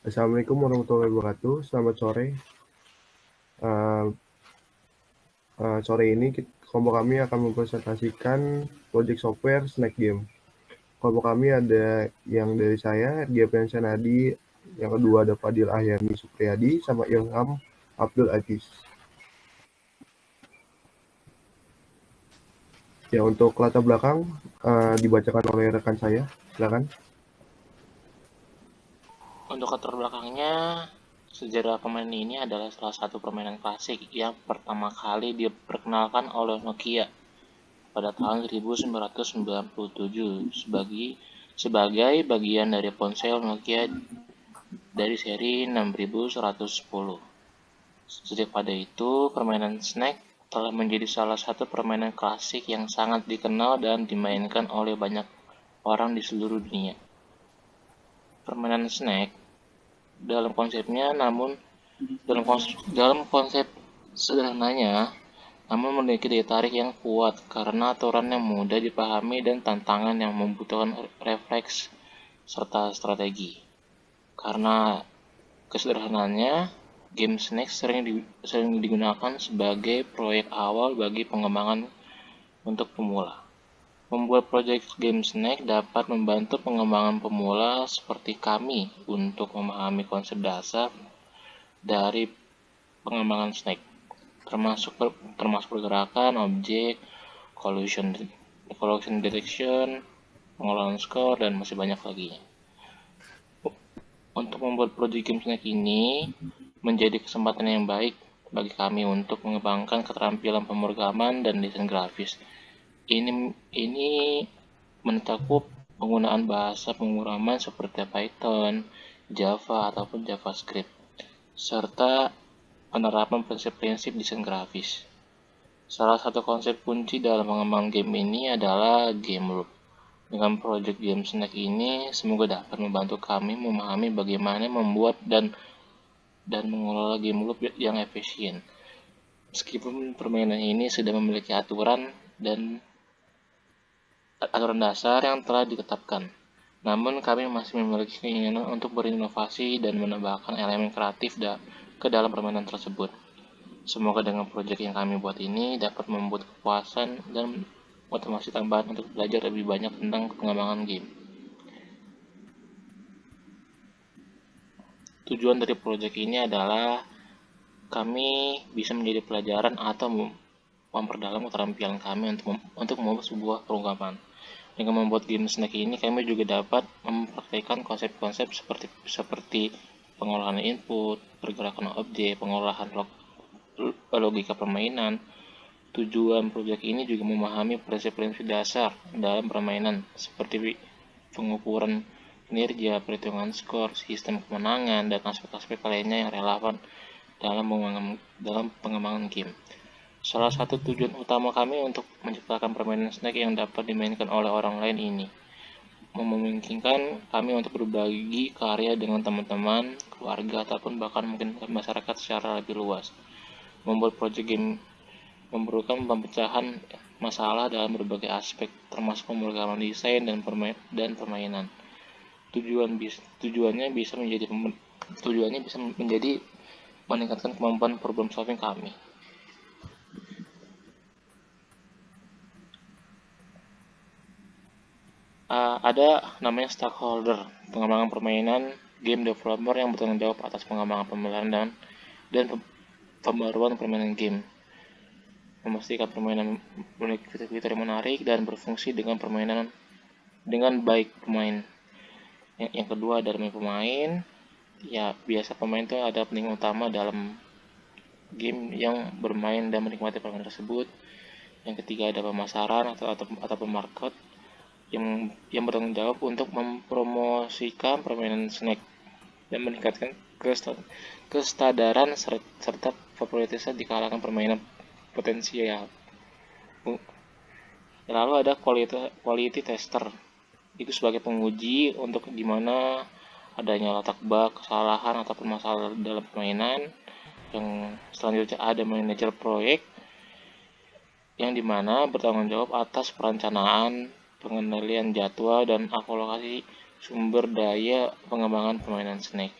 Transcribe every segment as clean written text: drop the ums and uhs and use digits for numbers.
Assalamualaikum warahmatullahi wabarakatuh. Selamat sore. Eh, Sore ini kelompok kami akan mempresentasikan project software Snack Game. Kelompok kami ada yang dari saya, Ergia Nadi, yang kedua ada Fadil Ahyani Supriyadi, sama Ilham Abdul Aziz. Ya, untuk latar belakang dibacakan oleh rekan saya. Silakan. Untuk latar belakangnya, sejarah permainan ini adalah salah satu permainan klasik yang pertama kali diperkenalkan oleh Nokia pada tahun 1997 sebagai bagian dari ponsel Nokia dari seri 6110. Sejak pada itu, permainan Snake telah menjadi salah satu permainan klasik yang sangat dikenal dan dimainkan oleh banyak orang di seluruh dunia. Permainan Snake dalam konsepnya dalam konsep sederhananya, namun memiliki daya tarik yang kuat karena aturan yang mudah dipahami dan tantangan yang membutuhkan refleks serta strategi. Karena kesederhanaannya, game Snake sering digunakan sebagai proyek awal bagi pengembangan untuk pemula. Membuat proyek game Snake dapat membantu pengembangan pemula seperti kami untuk memahami konsep dasar dari pengembangan Snake, termasuk pergerakan objek, collision detection, pengolahan skor, dan masih banyak lagi. Untuk membuat project game Snake ini menjadi kesempatan yang baik bagi kami untuk mengembangkan keterampilan pemrograman dan desain grafis. Ini mencakup penggunaan bahasa pemrograman seperti Python, Java, ataupun JavaScript, serta penerapan prinsip-prinsip desain grafis. Salah satu konsep kunci dalam mengembangkan game ini adalah game loop. Dengan project game Snake ini, semoga dapat membantu kami memahami bagaimana membuat dan mengelola game loop yang efisien. Meskipun permainan ini sudah memiliki aturan dasar yang telah ditetapkan, namun kami masih memiliki keinginan untuk berinovasi dan menambahkan elemen kreatif ke dalam permainan tersebut. Semoga dengan proyek yang kami buat ini dapat membuat kepuasan dan motivasi tambahan untuk belajar lebih banyak tentang pengembangan game. Tujuan dari proyek ini adalah kami bisa menjadi pelajaran atau memperdalam keterampilan kami untuk membuat sebuah programan. Dengan membuat game Snake ini, kami juga dapat mempraktikkan konsep-konsep seperti pengolahan input, pergerakan objek, pengolahan logika permainan. Tujuan proyek ini juga memahami prinsip-prinsip dasar dalam permainan seperti pengukuran kinerja, perhitungan skor, sistem kemenangan, dan aspek-aspek lainnya yang relevan dalam pengembangan game. Salah satu tujuan utama kami untuk menciptakan permainan Snake yang dapat dimainkan oleh orang lain ini memungkinkan kami untuk berbagi karya dengan teman-teman, keluarga, ataupun bahkan mungkin masyarakat secara lebih luas. Membuat project game memerlukan pemecahan masalah dalam berbagai aspek, termasuk pemrograman desain dan permainan. Tujuannya bisa menjadi meningkatkan kemampuan problem solving kami. Ada namanya stakeholder pengembangan permainan, game developer yang bertanggung jawab atas pengembangan pemeliharaan dan pembaruan permainan game, memastikan permainan memiliki fitur-fitur yang menarik dan berfungsi dengan baik pemain. Yang kedua ada pemain. Ya, biasa pemain itu ada penting utama dalam game yang bermain dan menikmati permainan tersebut. Yang ketiga ada pemasaran atau pemarket yang bertanggung jawab untuk mempromosikan permainan Snake dan meningkatkan kesadaran serta popularitasnya di kalangan permainan potensial. Lalu ada quality tester, itu sebagai penguji untuk dimana adanya letak bug, kesalahan ataupun masalah dalam permainan. Yang selanjutnya ada manajer proyek yang dimana bertanggung jawab atas perencanaan, pengendalian jadwal, dan alokasi sumber daya pengembangan permainan Snake.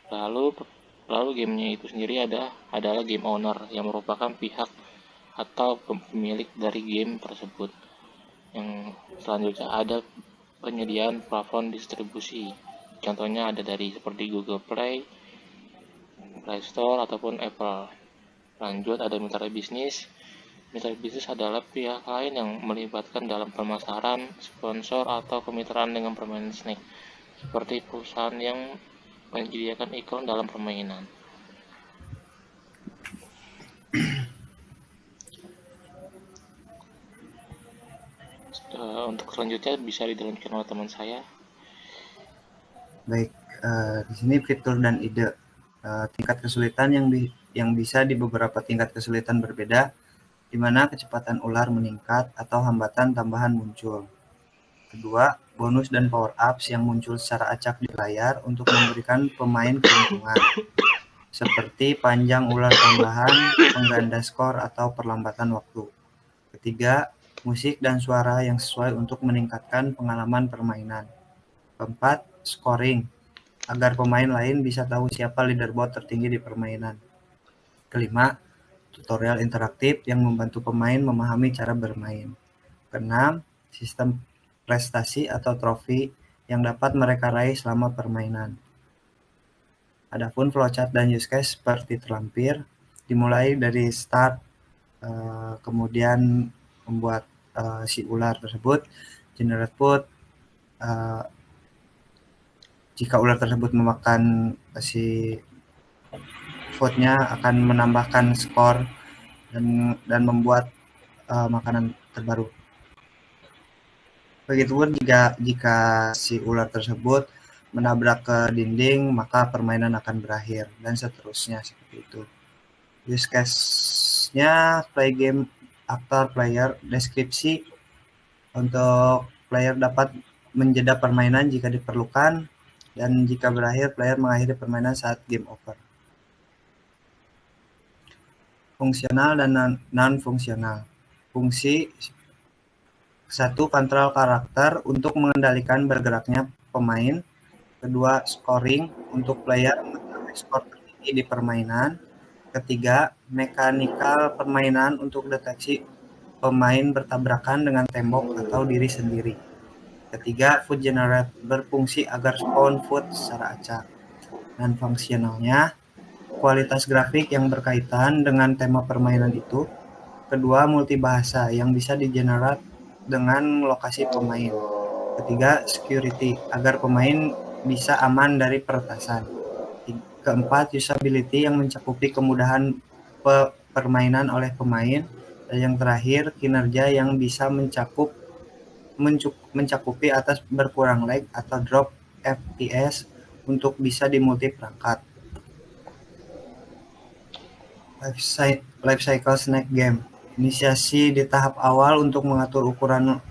Lalu gamenya itu sendiri adalah game owner yang merupakan pihak atau pemilik dari game tersebut. Yang selanjutnya ada penyediaan platform distribusi. Contohnya ada dari seperti Google Play, Play Store ataupun Apple. Lanjut ada mitra bisnis. Mitra bisnis adalah pihak lain yang melibatkan dalam pemasaran, sponsor, atau kemitraan dengan permainan Snake, seperti perusahaan yang menyediakan iklan dalam permainan. Untuk selanjutnya bisa dijalankan oleh teman saya. Baik, di sini fitur dan ide. Tingkat kesulitan yang bisa di beberapa tingkat kesulitan berbeda, di mana kecepatan ular meningkat atau hambatan tambahan muncul. Kedua, bonus dan power ups yang muncul secara acak di layar untuk memberikan pemain keuntungan, seperti panjang ular tambahan, pengganda skor, atau perlambatan waktu. Ketiga, musik dan suara yang sesuai untuk meningkatkan pengalaman permainan. Keempat, scoring, agar pemain lain bisa tahu siapa leaderboard tertinggi di permainan. Kelima, tutorial interaktif yang membantu pemain memahami cara bermain. Keenam, sistem prestasi atau trofi yang dapat mereka raih selama permainan. Adapun flowchart dan use case seperti terlampir, dimulai dari start, kemudian membuat si ular tersebut generate food. Jika ular tersebut memakan si foodnya akan menambahkan skor dan membuat makanan terbaru. Begitupun jika si ular tersebut menabrak ke dinding, maka permainan akan berakhir, dan seterusnya seperti itu. Use case-nya play game after player, deskripsi untuk player dapat menjeda permainan jika diperlukan, dan jika berakhir, player mengakhiri permainan saat game over. Fungsional dan non-fungsional. Fungsi 1. Kontrol karakter untuk mengendalikan bergeraknya pemain. Kedua, scoring untuk player mengetahui skor tertinggi di permainan. Ketiga, mekanikal permainan untuk deteksi pemain bertabrakan dengan tembok atau diri sendiri. Ketiga, food generate berfungsi agar spawn food secara acak. Dan fungsionalnya, kualitas grafik yang berkaitan dengan tema permainan itu. Kedua, multibahasa yang bisa digenerate dengan lokasi pemain. Ketiga, security agar pemain bisa aman dari peretasan. Keempat, usability yang mencakupi kemudahan permainan oleh pemain. Dan yang terakhir, kinerja yang bisa mencakupi atas berkurang lag atau drop FPS untuk bisa di multi perangkat. Life cycle Snake Game. Inisiasi di tahap awal untuk mengatur ukuran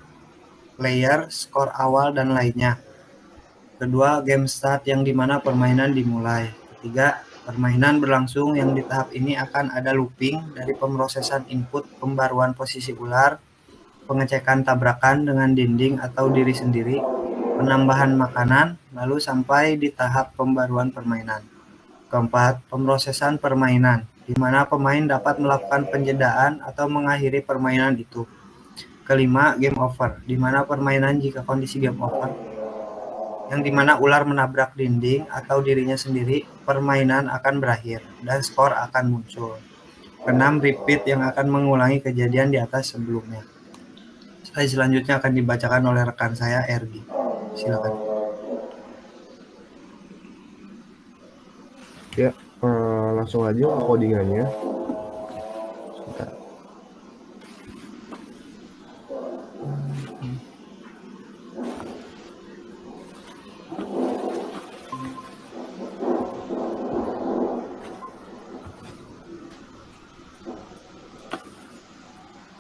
layer, skor awal, dan lainnya. Kedua, game start yang dimana permainan dimulai. Ketiga, permainan berlangsung yang di tahap ini akan ada looping dari pemrosesan input pembaruan posisi ular, pengecekan tabrakan dengan dinding atau diri sendiri, penambahan makanan, lalu sampai di tahap pembaruan permainan. Keempat, pemrosesan permainan, di mana pemain dapat melakukan penjedaan atau mengakhiri permainan itu. Kelima, game over, di mana permainan jika kondisi game over, yang dimana ular menabrak dinding atau dirinya sendiri, permainan akan berakhir dan skor akan muncul. Keenam, repeat yang akan mengulangi kejadian di atas sebelumnya. Slide selanjutnya akan dibacakan oleh rekan saya, Ergi. Silakan. Ya, langsung aja ke codingannya. Sebentar.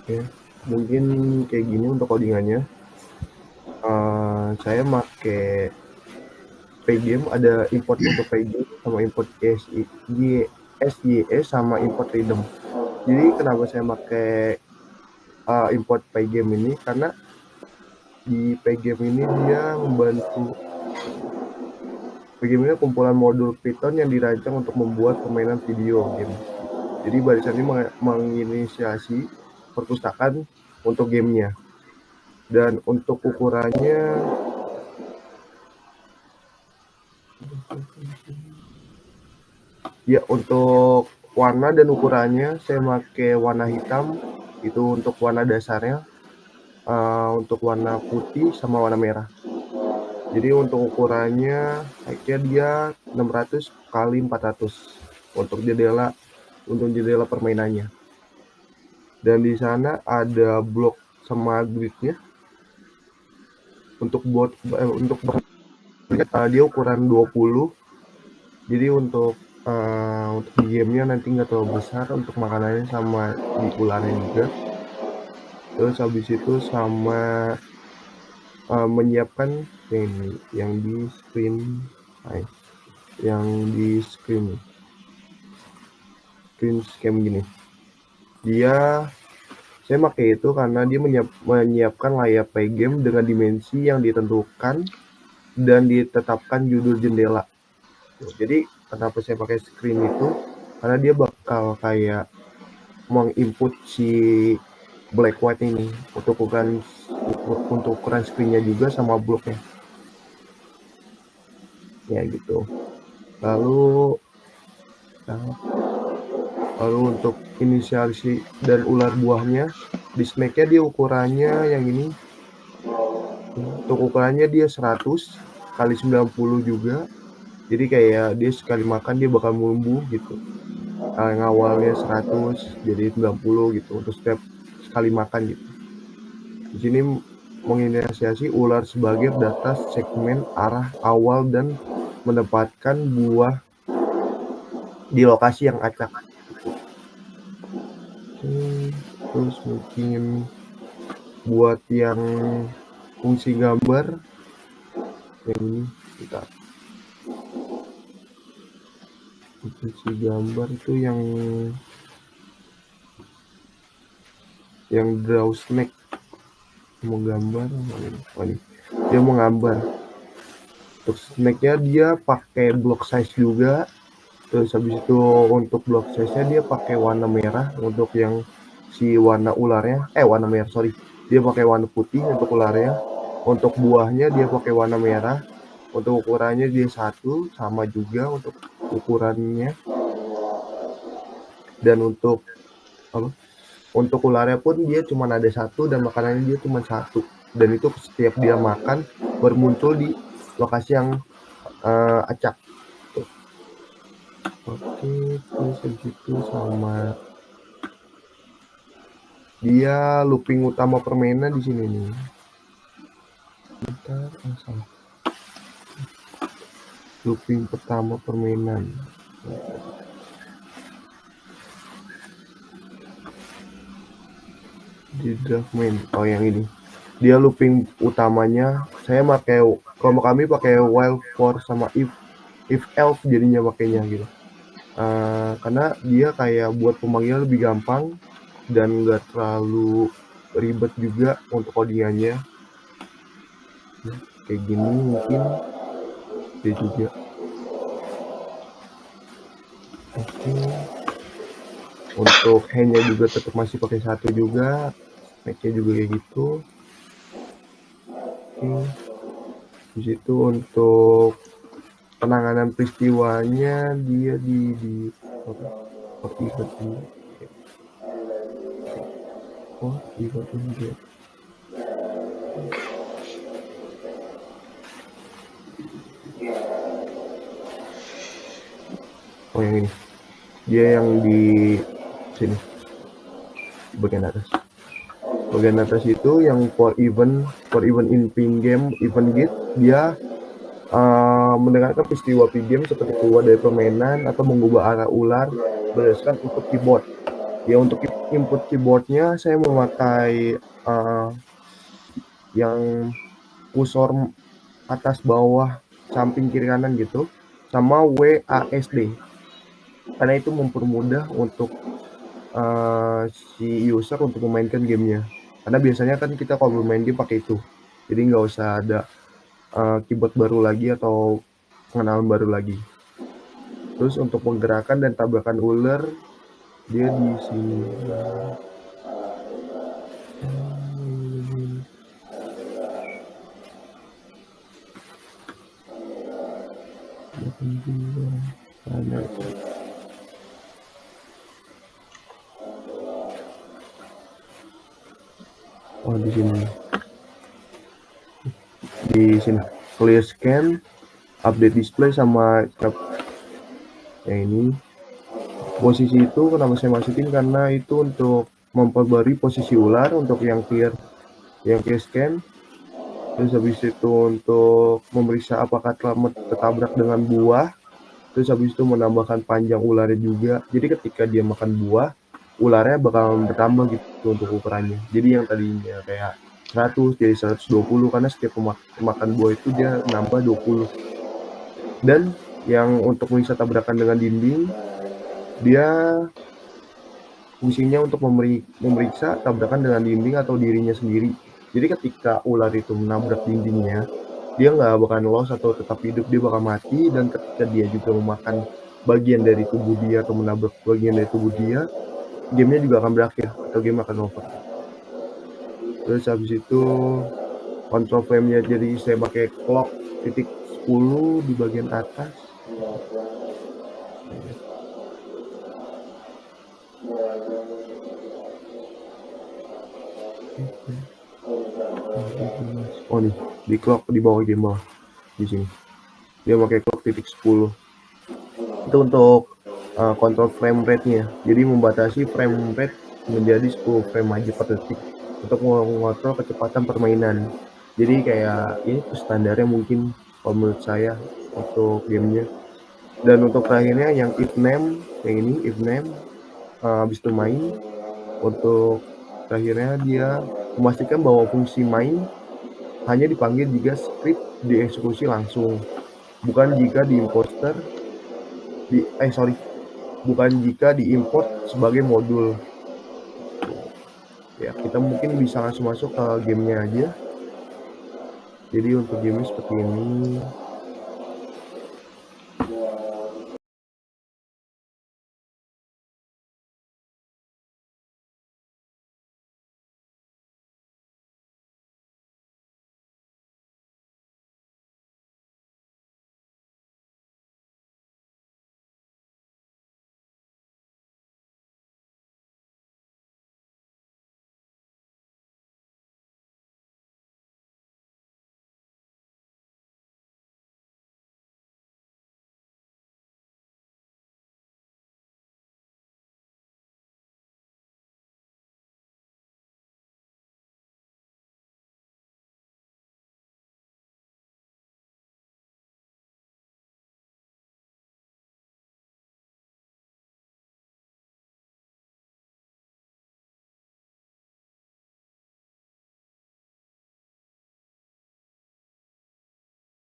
Oke, mungkin kayak gini untuk codingannya. Saya pakai Paygame, ada import untuk Paygame sama import SJS sama import Rhythm. Jadi kenapa saya pakai import Paygame ini, karena di Paygame ini dia membantu Game ini kumpulan modul Python yang dirancang untuk membuat permainan video game. Jadi barisan ini menginisiasi perpustakaan untuk gamenya. Dan untuk ukurannya ya, untuk warna dan ukurannya saya pakai warna hitam itu untuk warna dasarnya, untuk warna putih sama warna merah. Jadi untuk ukurannya kayaknya dia 600 kali 400 untuk jendela permainannya. Dan di sana ada blok sama gridnya. Untuk dia ukuran 20. Jadi untuk di gamenya nanti nggak terlalu besar untuk makanannya sama di ularnya juga. Terus habis itu sama menyiapkan yang di screen cam gini. Saya pakai itu karena dia menyiapkan layar play game dengan dimensi yang ditentukan dan ditetapkan judul jendela. Jadi kenapa saya pakai screen itu? Karena dia bakal kayak menginput si black white ini untuk ukuran screennya juga sama bloknya. Ya gitu. Lalu untuk inisiasi dan ular buahnya, di snacknya dia ukurannya yang ini. Untuk ukurannya dia 100 kali 90 juga. Jadi kayak dia sekali makan dia bakal numbuh gitu. Yang awalnya 100 jadi 90 gitu untuk setiap sekali makan gitu. Di sini menginisiasi ular sebagai data segmen arah awal dan menempatkan buah di lokasi yang acak. Terus mungkin buat yang fungsi gambar yang ini kita fungsi gambar itu yang draw snack mau gambar dia mau gambar. Untuk snacknya dia pakai block size juga. Terus habis itu untuk block size-nya dia pakai warna merah untuk yang si warna ularnya warna merah dia pakai warna putih untuk ularnya. Untuk buahnya dia pakai warna merah. Untuk ukurannya dia 1 sama juga untuk ukurannya. Dan untuk ularnya pun dia cuma ada 1 dan makanannya dia cuma 1. Dan itu setiap dia makan bermuncul di lokasi yang acak. Oke, terus begitu sama dia looping utama permainan di sini nih. Looping pertama permainan. Di draft main. Yang ini. Dia looping utamanya. Kami pakai while for sama if else jadinya pakainya gitu. Karena dia kayak buat pemanggilan lebih gampang dan nggak terlalu ribet juga untuk codingannya. Kayak gini mungkin dia juga. Oke. Untuk handnya juga tetap masih pakai 1 juga. Snacknya juga kayak gitu. Oke. Di situ untuk penanganan peristiwanya dia di yang ini. Dia yang di sini. Bagian atas itu yang for event in pin game event gate dia mendengarkan peristiwa pin game seperti keluar dari permainan atau mengubah arah ular berdasarkan input keyboard. Ya untuk input keyboardnya saya memakai yang kursor atas bawah samping kiri kanan gitu sama WASD karena itu mempermudah untuk si user untuk memainkan gamenya. Karena biasanya kan kita kalau bermain game pakai itu, jadi nggak usah ada keyboard baru lagi atau pengenalan baru lagi. Terus untuk penggerakan dan tabrakan ular dia di sini. Oh di sini. Di sini clear scan, update display sama yang ini. Posisi itu kenapa saya masukin karena itu untuk memperbarui posisi ular untuk yang clear scan. Terus habis itu untuk memeriksa apakah telah tertabrak dengan buah. Terus habis itu menambahkan panjang ularnya juga. Jadi ketika dia makan buah, ularnya bakal bertambah gitu untuk ukurannya. Jadi yang tadinya kayak 100 jadi 120 karena setiap pemakan buah itu dia nambah 20. Dan yang untuk bisa tabrakan dengan dinding, dia fungsinya untuk memeriksa tabrakan dengan dinding atau dirinya sendiri. Jadi ketika ular itu menabrak dindingnya, dia nggak bakal lolos atau tetap hidup, dia bakal mati. Dan ketika dia juga memakan bagian dari tubuh dia atau menabrak bagian dari tubuh dia, gamenya juga akan berakhir atau game akan over. Terus habis itu control frame-nya jadi saya pakai clock titik 10 di bagian atas. Oh nih di clock di bawah game bawah di sini dia pakai clock titik 10 itu untuk control frame rate-nya, jadi membatasi frame rate menjadi 10 frame aja per detik untuk mengontrol kecepatan permainan. Jadi kayak ini standarnya mungkin kalau menurut saya untuk gamenya. Dan untuk terakhirnya yang if name, yang ini if name habis itu main. Untuk terakhirnya dia memastikan bahwa fungsi main hanya dipanggil jika script dieksekusi langsung, bukan jika bukan jika diimport sebagai modul. Ya kita mungkin bisa langsung masuk ke gamenya aja. Jadi untuk gamenya seperti ini.